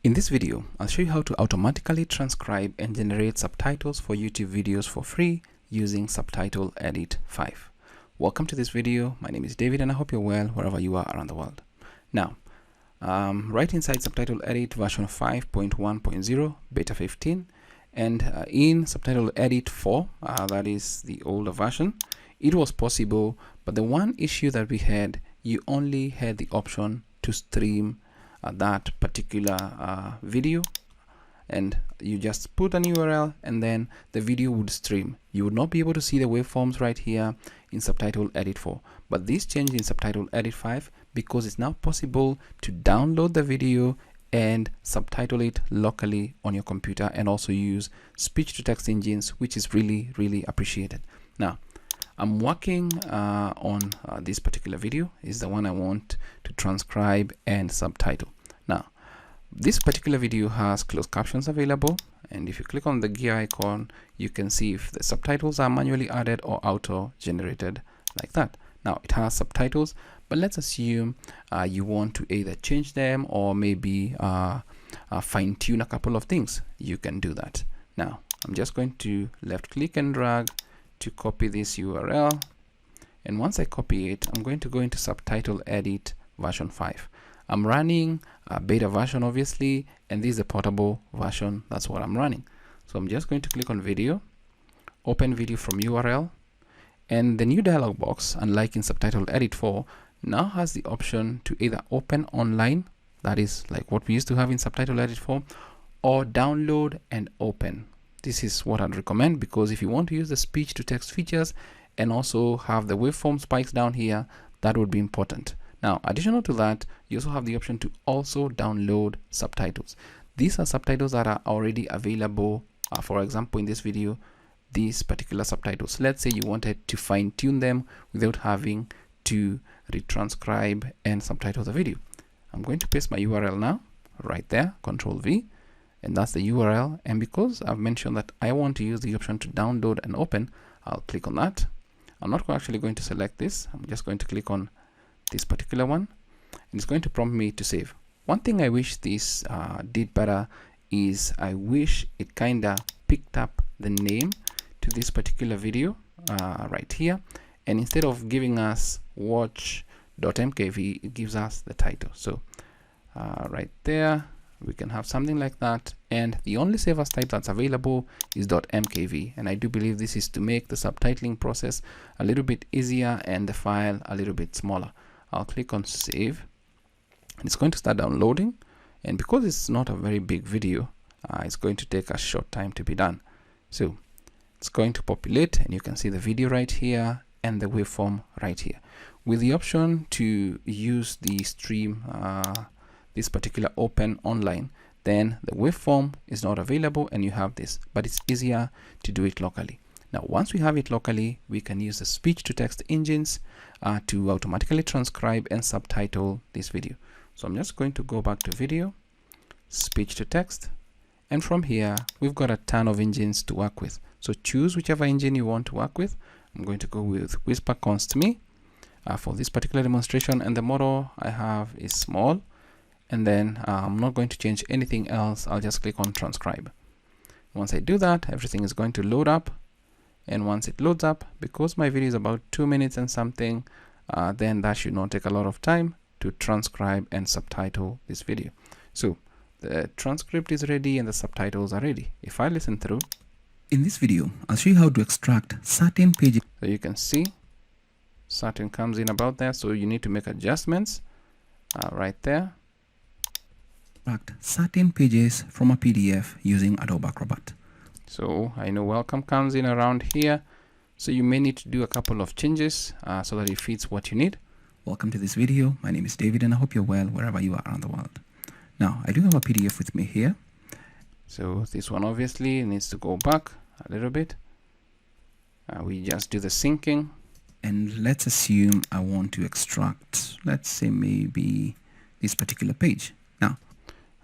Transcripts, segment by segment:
In this video, I'll show you how to automatically transcribe and generate subtitles for YouTube videos for free using Subtitle Edit 5. Welcome to this video. My name is David and I hope you're well wherever you are around the world. Now, right inside Subtitle Edit version 5.1.0 beta 15 and in Subtitle Edit 4, that is the older version, it was possible, but the one issue that we had, you only had the option to stream that particular video, and you just put an URL and then the video would stream. You would not be able to see the waveforms right here in Subtitle Edit 4, but this changed in Subtitle Edit 5 because it's now possible to download the video and subtitle it locally on your computer and also use speech-to-text engines, which is really appreciated. Now, I'm working on this particular video. Is the one I want to transcribe and subtitle. Now, this particular video has closed captions available, and if you click on the gear icon, you can see if the subtitles are manually added or auto-generated like that. Now, it has subtitles, but let's assume you want to either change them or maybe fine-tune a couple of things. You can do that. Now, I'm just going to left-click and drag to copy this URL, and once I copy it, I'm going to go into Subtitle Edit version 5. I'm running a beta version obviously, and this is a portable version. That's what I'm running. So I'm just going to click on video, open video from URL, and the new dialog box, unlike in Subtitle Edit 4, now has the option to either open online, that is like what we used to have in Subtitle Edit 4, or download and open. This is what I'd recommend, because if you want to use the speech to text features and also have the waveform spikes down here, that would be important. Now, additional to that, you also have the option to also download subtitles. These are subtitles that are already available. For example, in this video, these particular subtitles, let's say you wanted to fine tune them without having to retranscribe and subtitle the video. I'm going to paste my URL now, right there, Control V. And that's the URL, and because I've mentioned that I want to use the option to download and open, I'll click on that. I'm not actually going to select this. I'm just going to click on this particular one, and it's going to prompt me to save. One thing I wish this did better is I wish it kinda picked up the name to this particular video right here, and instead of giving us watch.mkv, it gives us the title. So right there, we can have something like that, and the only save as type that's available is .mkv, and I do believe this is to make the subtitling process a little bit easier and the file a little bit smaller. I'll click on save, and it's going to start downloading, and because it's not a very big video, it's going to take a short time to be done. So it's going to populate, and you can see the video right here and the waveform right here. With the option to use the stream this particular open online, then the waveform is not available and you have this, but it's easier to do it locally. Now, once we have it locally, we can use the speech to text engines to automatically transcribe and subtitle this video. So I'm just going to go back to video, speech to text, and from here we've got a ton of engines to work with. So choose whichever engine you want to work with. I'm going to go with Whisper Const Me for this particular demonstration, and the model I have is small. And then I'm not going to change anything else. I'll just click on transcribe. Once I do that, everything is going to load up, and once it loads up, because my video is about 2 minutes and something, then that should not take a lot of time to transcribe and subtitle this video. So the transcript is ready and the subtitles are ready. If I listen through, in this video I'll show you how to extract certain pages. So you can see certain comes in about there, so you need to make adjustments right there. Certain pages from a PDF using Adobe Acrobat. So I know welcome comes in around here, so you may need to do a couple of changes so that it fits what you need. Welcome to this video. My name is David and I hope you're well wherever you are around the world. Now, I do have a PDF with me here. So this one obviously needs to go back a little bit. We just do the syncing, and let's assume I want to extract, let's say maybe this particular page. Now,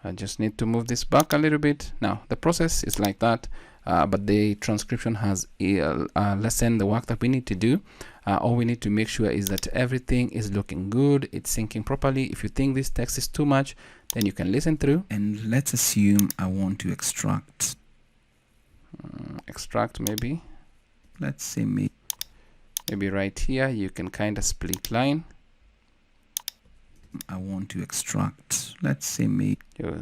I just need to move this back a little bit. Now, the process is like that. but the transcription has lessened the work that we need to do. All we need to make sure is that everything is looking good, it's syncing properly. If you think this text is too much, then you can listen through. And let's assume I want to extract. Extract maybe. Let's say maybe right here you can kind of split line. I want to extract, let's say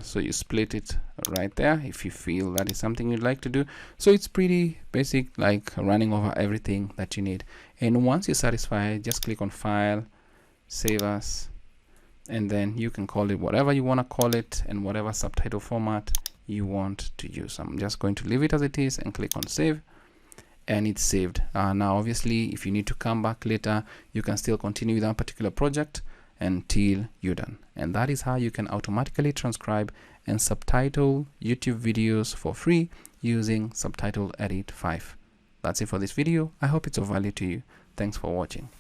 so you split it right there if you feel that is something you'd like to do. So it's pretty basic, like running over everything that you need. And once you're satisfied, just click on File, Save As, and then you can call it whatever you want to call it and whatever subtitle format you want to use. I'm just going to leave it as it is and click on Save, and it's saved. Now obviously if you need to come back later, you can still continue with that particular project until you're done. And that is how you can automatically transcribe and subtitle YouTube videos for free using Subtitle Edit 5. That's it for this video. I hope it's of value to you. Thanks for watching.